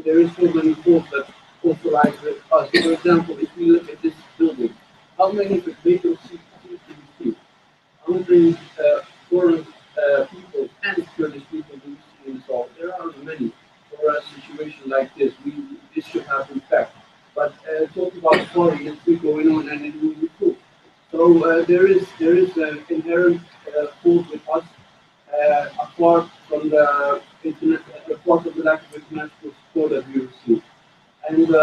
there is so many faults that also lies with us. For example, if we look at this building, how many potatoes seats do we see? How many foreign people and Kurdish people do we see installed? There are many. For a situation like this, this should have impact. But talk about foreign history going on, and it will be cool. So there is an inherent fault with us, apart from the lack of international support that we receive. And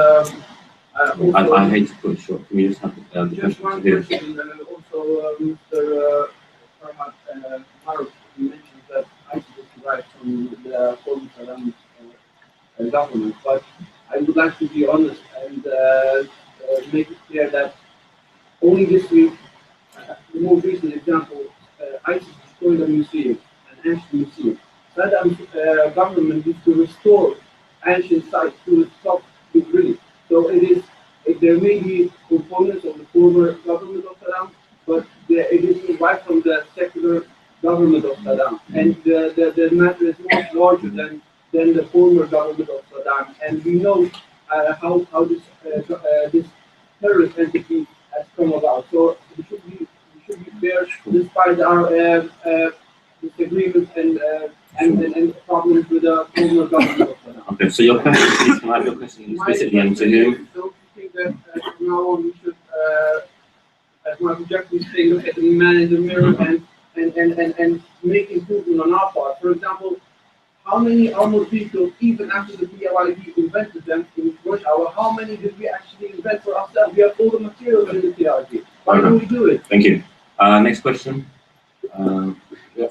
I hate to put it short. Can we just have the just question one to do? question, and also Mr. Farhat Maruf mentioned that ISIS is derived from the former Saddam government, but I would like to be honest and make it clear that only this week, the most recent example, ISIS destroyed a museum, an ancient museum. Saddam's government is to restore ancient sites to its top degree. So there may be components of the former government of Saddam, but it is derived from the secular government of Saddam. And the matter is much larger than the former government of Saddam. And we know how this terrorist entity has come about. So we should be fair despite our disagreements and problems with the former government of Saddam. Okay, so your question, please, can I have your question explicitly and to whom? Don't you think that from now on we should, as my objective say, look at the man in the mirror and make improvement on our part? For example, how many armored vehicles, even after the BYD invented them in rush hour, how many did we actually invent for ourselves? We have all the materials in the BYD. Why don't we do it? Thank you. Next question. Yeah.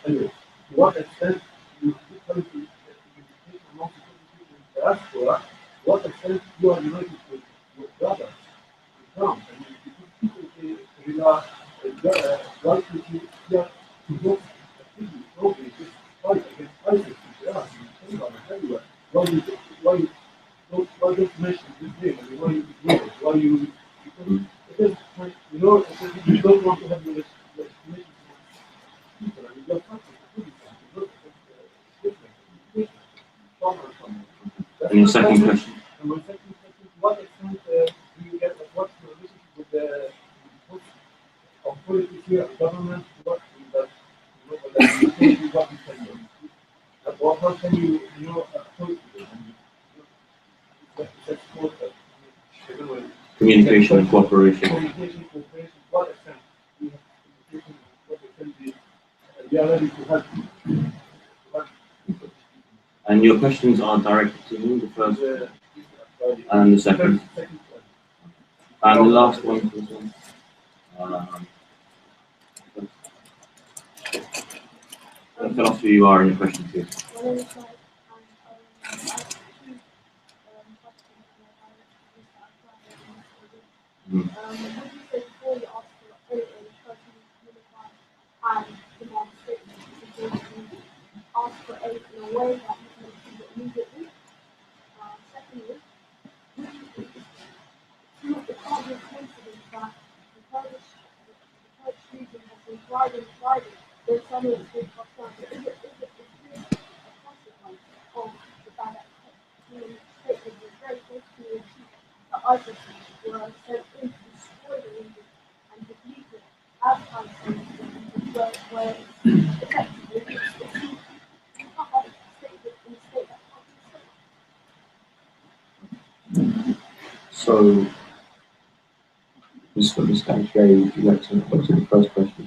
Anyway, to what extent you amongst the diaspora, to what extent you are united with your brothers in France, and you people likely here to vote actively, probably just fight against ISIS in Iraq, in Syria, and everywhere. Why don't you mention this name? I mean, why you ignore it? Why you? Because you know, you don't want to have your relations with people. I mean, you're country, Kurdistan, you And your second question. And my second question: to what extent do you get? What's the relationship with the authorities here, government? What is that? What you can do? How can you approach it? That's called Communication and cooperation. Communication, cooperation. What extent do you have communication? What extent we are ready to help you? And your questions are directed to me, the first and the second. And the last one. Tell us who you are and your question, please. Would you say before you ask for aid or personal unified and demand statements, would you ask for aid in a way that you can achieve it immediately? Secondly, it can't be a coincidence that the Kurdish region has been thriving, then suddenly it's been cut down. Is it a consequence of the fact that the statement was very close to the achievement that ISIS were sent in to destroy the region and deplete it as ISIS where effectively you can't have a statement in a state that can't be safe. So, Ms. Kanchari, would you like to answer the first question?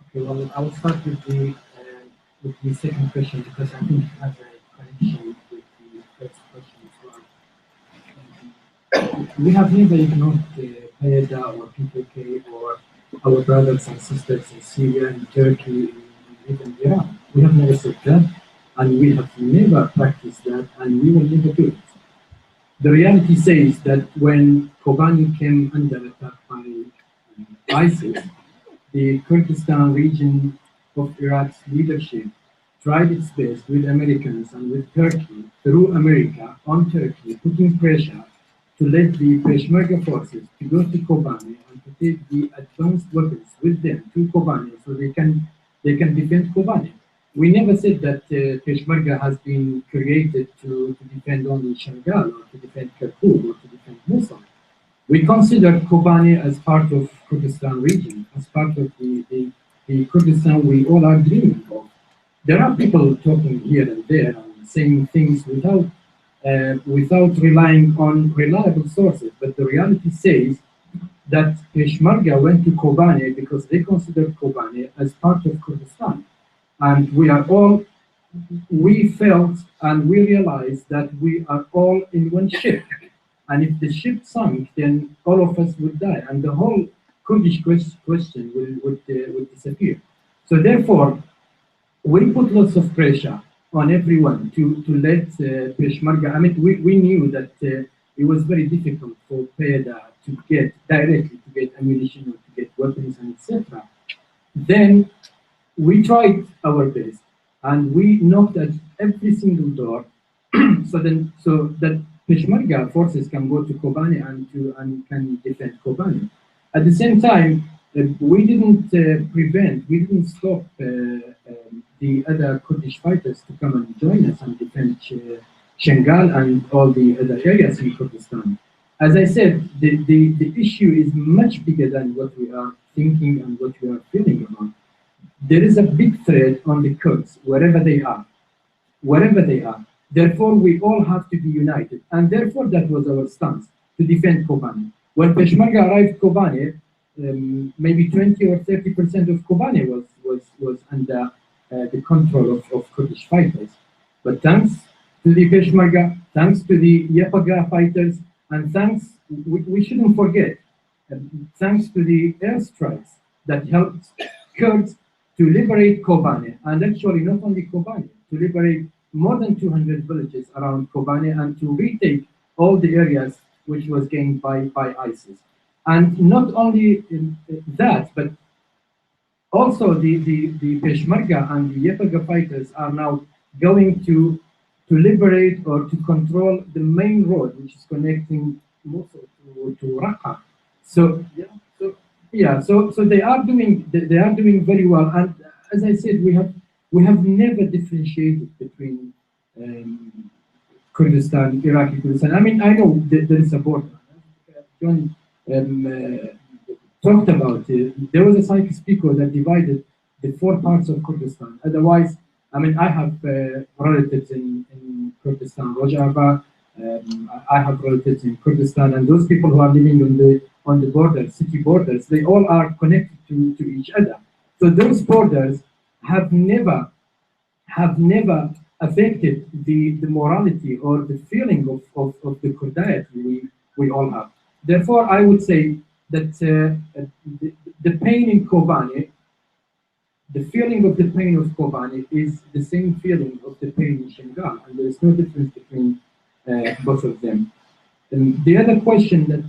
Okay, well, I will start with the second question because I think it has a connection with the first question as well. We have never ignored Qaeda or PKK or our brothers and sisters in Syria, in Turkey, even Iran. We have never said that, and we have never practiced that, and we will never do it. The reality says that when Kobani came under attack by ISIS, the Kurdistan region of Iraq's leadership tried its best with Americans and with Turkey, through America, on Turkey, putting pressure to let the Peshmerga forces to go to Kobani and to take the advanced weapons with them to Kobani so they can defend Kobani. We never said that Peshmerga has been created to defend only Shangal or to defend Kirkuk or to defend Mosul. We consider Kobani as part of Kurdistan region, as part of the Kurdistan we all are dreaming of. There are people talking here and there and saying things without relying on reliable sources, but the reality says that Peshmerga went to Kobani because they considered Kobani as part of Kurdistan. And we felt and we realized that we are all in one ship. And if the ship sunk, then all of us would die, and the whole Kurdish question would disappear. So therefore, we put lots of pressure on everyone to let Peshmerga. I mean, we knew that it was very difficult for PEDA to get directly to get ammunition or to get weapons and etc. Then we tried our best and we knocked at every single door so that Peshmerga forces can go to Kobani and can defend Kobani. At the same time, we didn't stop the other Kurdish fighters to come and join us and defend Shengal and all the other areas in Kurdistan. As I said, the issue is much bigger than what we are thinking and what we are feeling about. There is a big threat on the Kurds, wherever they are. Therefore, we all have to be united. And therefore, that was our stance, to defend Kobani. When Peshmerga arrived Kobani, maybe 20 or 30% of Kobani was under the control of Kurdish fighters. But thanks to the Peshmerga, thanks to the Yepaga fighters, and we shouldn't forget, thanks to the airstrikes that helped Kurds to liberate Kobani, and actually not only Kobani, to liberate more than 200 villages around Kobani and to retake all the areas which was gained by ISIS. And not only that, but also the Peshmerga and the Yepaga fighters are now going to liberate or to control the main road which is connecting Mosul to Raqqa. So they are doing very well. And as I said, we have never differentiated between Kurdistan, Iraqi Kurdistan. I mean, I know there is a border. John talked about it. There was a Sykes-Picot that divided the 4 parts of Kurdistan. Otherwise, I mean, I have relatives in Kurdistan, Rojava. I have relatives in Kurdistan, and those people who are living on the borders, city borders, they all are connected to each other. So those borders have never affected the morality or the feeling of the Kurdiety we all have. Therefore, I would say that the pain in Kobani, the feeling of the pain of Kobani is the same feeling of the pain in Shengal, and there is no difference between both of them. And the other question that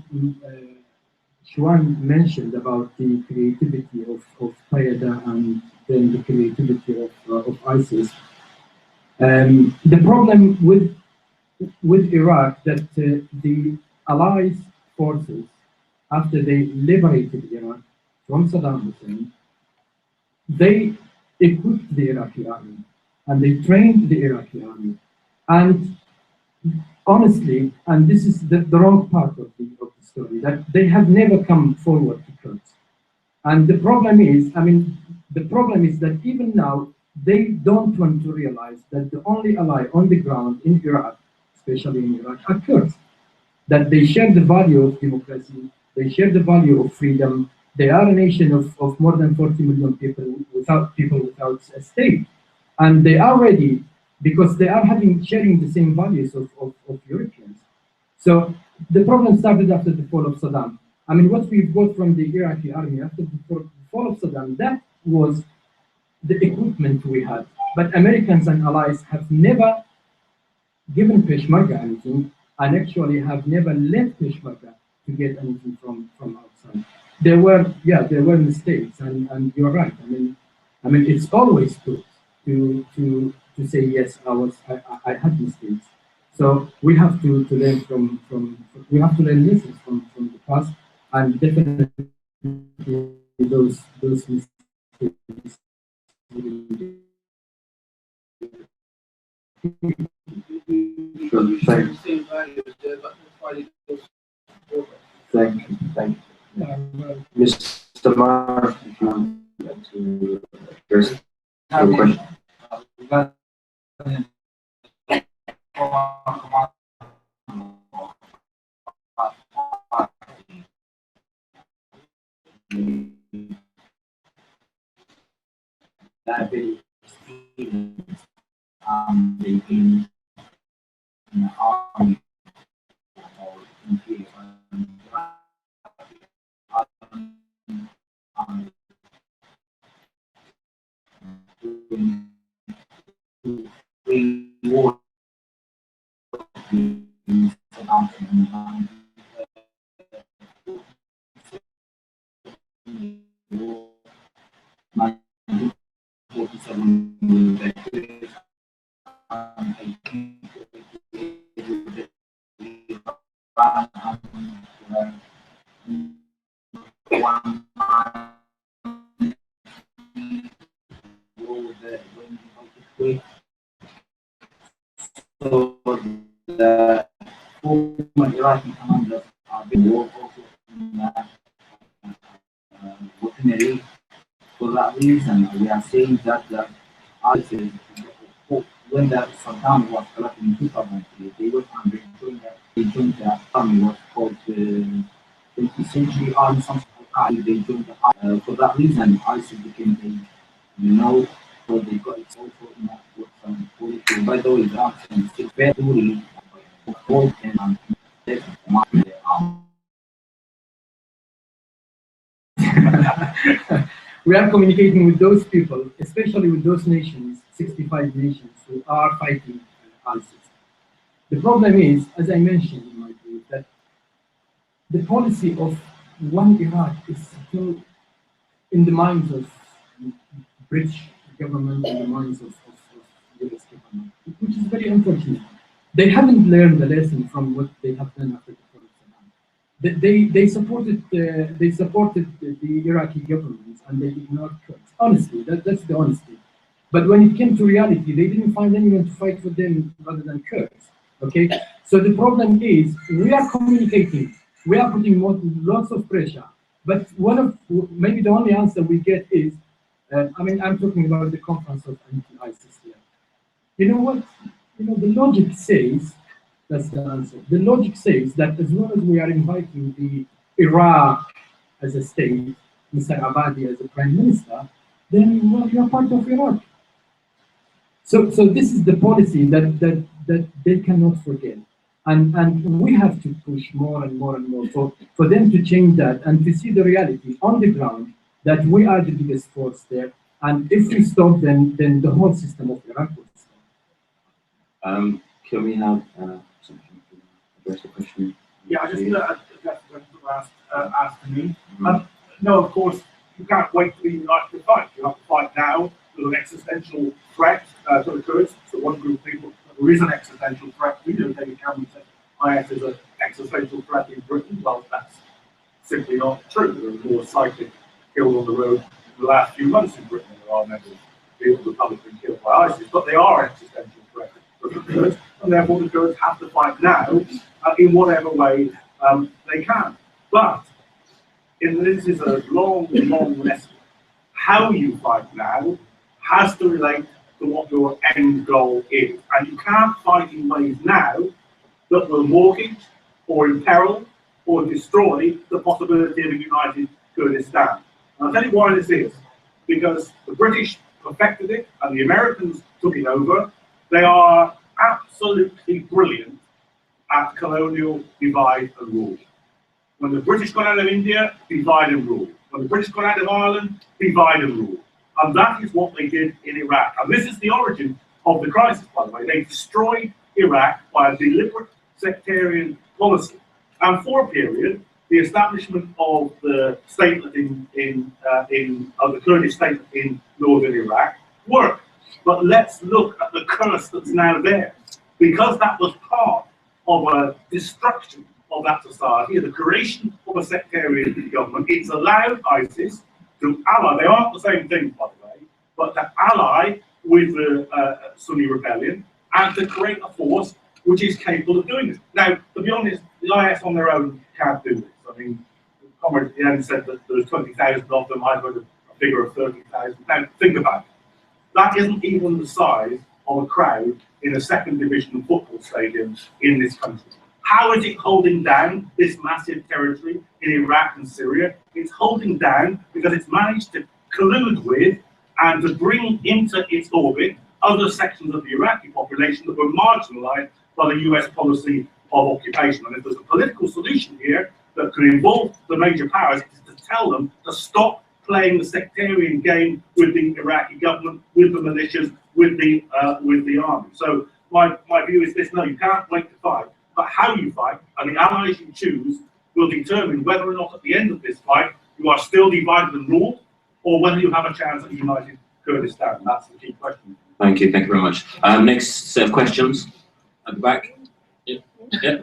Shuan mentioned about the creativity of Qaeda and then the creativity of ISIS. The problem with Iraq that the Allies forces, after they liberated Iraq from Saddam Hussein, they equipped the Iraqi army and they trained the Iraqi army. And honestly, and this is the wrong part of the story, that they have never come forward to Kurds. And the problem is, that even now, they don't want to realize that the only ally on the ground in Iraq, especially in Iraq, are Kurds. That they share the value of democracy, they share the value of freedom. They are a nation of more than 40 million people without a state. And they are ready because they are sharing the same values of Europeans. So the problem started after the fall of Saddam. I mean, what we've got from the Iraqi army after the fall of Saddam, that was the equipment we had. But Americans and allies have never given Peshmerga anything, and actually have never let Peshmerga to get anything from outside. There were mistakes, and you're right. I mean, it's always good to say yes. I had mistakes. So we have to learn we have to learn lessons from the past, and definitely those mistakes. Thank you. Mr. Mark, if you want to address your question. they've been in the army or in the war so the former Iraqi commanders have been war also in weaponry. For that reason, we are saying that the ISIS, when the Saddam was collapsing in 2003, they were under they joined the army, what's called the 20th Century Army, something like that. They joined the army. For that reason, ISIS became a, so they got it's also in that with some political, by the way, that's still very old and We are communicating with those people, especially with those nations, 65 nations who are fighting ISIS. The problem is, as I mentioned in my brief, that the policy of one Iraq is still in the minds of British government, in the minds of US government, which is very unfortunate. They haven't learned the lesson from what they have done after the fall of Saddam. They supported the Iraqi government and they ignored Kurds. Honestly, that's the honesty. But when it came to reality, they didn't find anyone to fight for them rather than Kurds. Okay, so the problem is we are communicating, we are putting lots of pressure, but maybe the only answer we get is, I'm talking about the conference of anti-ISIS here. You know what? The logic says, that's the answer. The logic says that as long as we are inviting the Iraq as a state, Mr. Abadi as a prime minister, then you're part of Iraq. So this is the policy that they cannot forget. And we have to push more and more and more for them to change that and to see the reality on the ground that we are the biggest force there. And if we stop, then the whole system of Iraq will stop. Can we have someone address the question? Yeah, I just that's the question asked to me. No, of course, you can't wait for the United to fight. You have to fight now. There's an existential threat to the Kurds. So one group of people, there is an existential threat. We don't think Cameron said IS is an existential threat in Britain. Well, that's simply not true. There are more cyclists killed on the road in the last few months in Britain than there are members of the Republic being killed by ISIS. But they are an existential threat for the Kurds, and therefore the Kurds have to fight now in whatever way they can. But this is a long lesson. How you fight now has to relate to what your end goal is. And you can't fight in ways now that will mortgage or imperil or destroy the possibility of a united Kurdistan. And I'll tell you why this is. Because the British perfected it and the Americans took it over. They are absolutely brilliant at colonial divide and rule. When the British got out of India, divide and rule. When the British got out of Ireland, divide and rule. And that is what they did in Iraq. And this is the origin of the crisis, by the way. They destroyed Iraq by a deliberate sectarian policy. And for a period, the establishment of the state of the Kurdish state in northern Iraq worked. But let's look at the curse that's now there. Because that was part of a destruction of that society, the creation of a sectarian government, it's allowed ISIS to ally, they aren't the same thing, by the way, but to ally with the Sunni rebellion and to create a force which is capable of doing this. Now, to be honest, the IS on their own can't do this. I mean, Comrade at the end said that there's 20,000 of them, I've heard a figure of 30,000. Now, think about it. That isn't even the size of a crowd in a second division football stadium in this country. How is it holding down this massive territory in Iraq and Syria? It's holding down because it's managed to collude with and to bring into its orbit other sections of the Iraqi population that were marginalized by the US policy of occupation. And if there's a political solution here that could involve the major powers, it's to tell them to stop playing the sectarian game with the Iraqi government, with the militias, with the army. So my view is this: no, you can't wait to fight, but how you fight and the allies you choose will determine whether or not at the end of this fight you are still divided and ruled, or whether you have a chance at united Kurdistan. That's the key question. Thank you very much. Next set of questions at the back. Yeah. Yeah.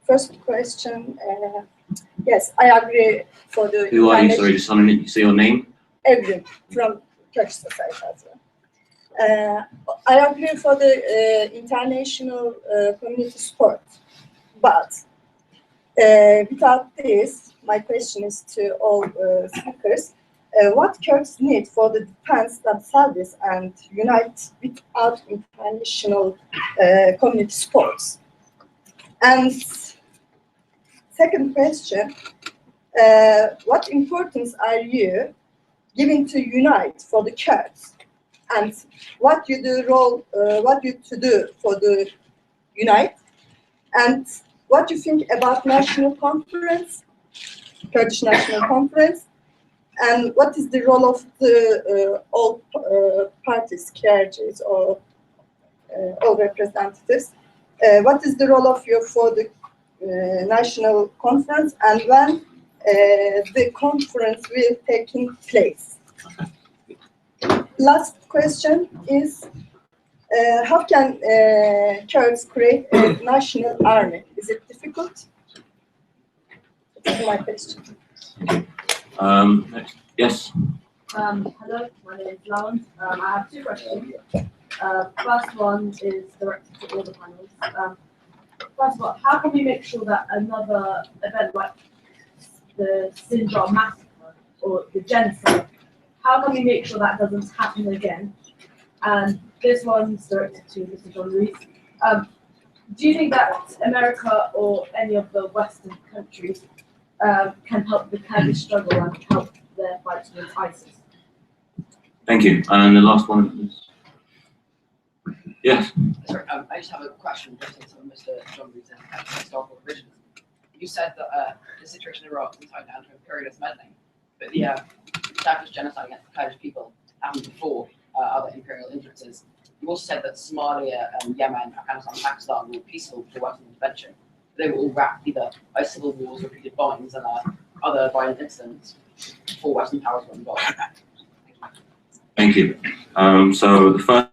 First question. Yes, I agree for the. Who are you? Sorry, just want to say your name. Evrim from Turkish society as well. I agree for the international community support, but without this, my question is to all speakers: what Kurds need for the defense themselves and unite without international community supports? And second question: what importance are you giving to unite for the Kurds, and what you do to do for the unite, and what you think about national conference, Kurdish national conference, and what is the role of the all parties, KRGs or all representatives? What is the role of you for the national conference, and when the conference will take place? Last question is, how can Kurds create a national army? Is it difficult? That's my question. Next. Yes. Hello, my name is Lauren. I have two questions. First one is directed to all the panels. First of all, how can we make sure that another event like the Sinjar massacre or the genocide, how can we make sure that doesn't happen again? And this one's directed to Mr. John Ruiz. Do you think that America or any of the Western countries can help the Kurdish struggle and help their fight against ISIS? Thank you. And the last one is. Yes. Sorry, I just have a question based on some of Mr. John Ruiz's historical revisions. You said that the situation in Iraq was tied down to imperialist meddling, but the Turkish genocide against the Kurdish people happened before other imperial influences. You also said that Somalia, Yemen, Afghanistan, and Pakistan were peaceful for Western intervention. They were all wrapped either by civil wars, repeated bombings, and other violent incidents before Western powers were involved. Thank you. So the first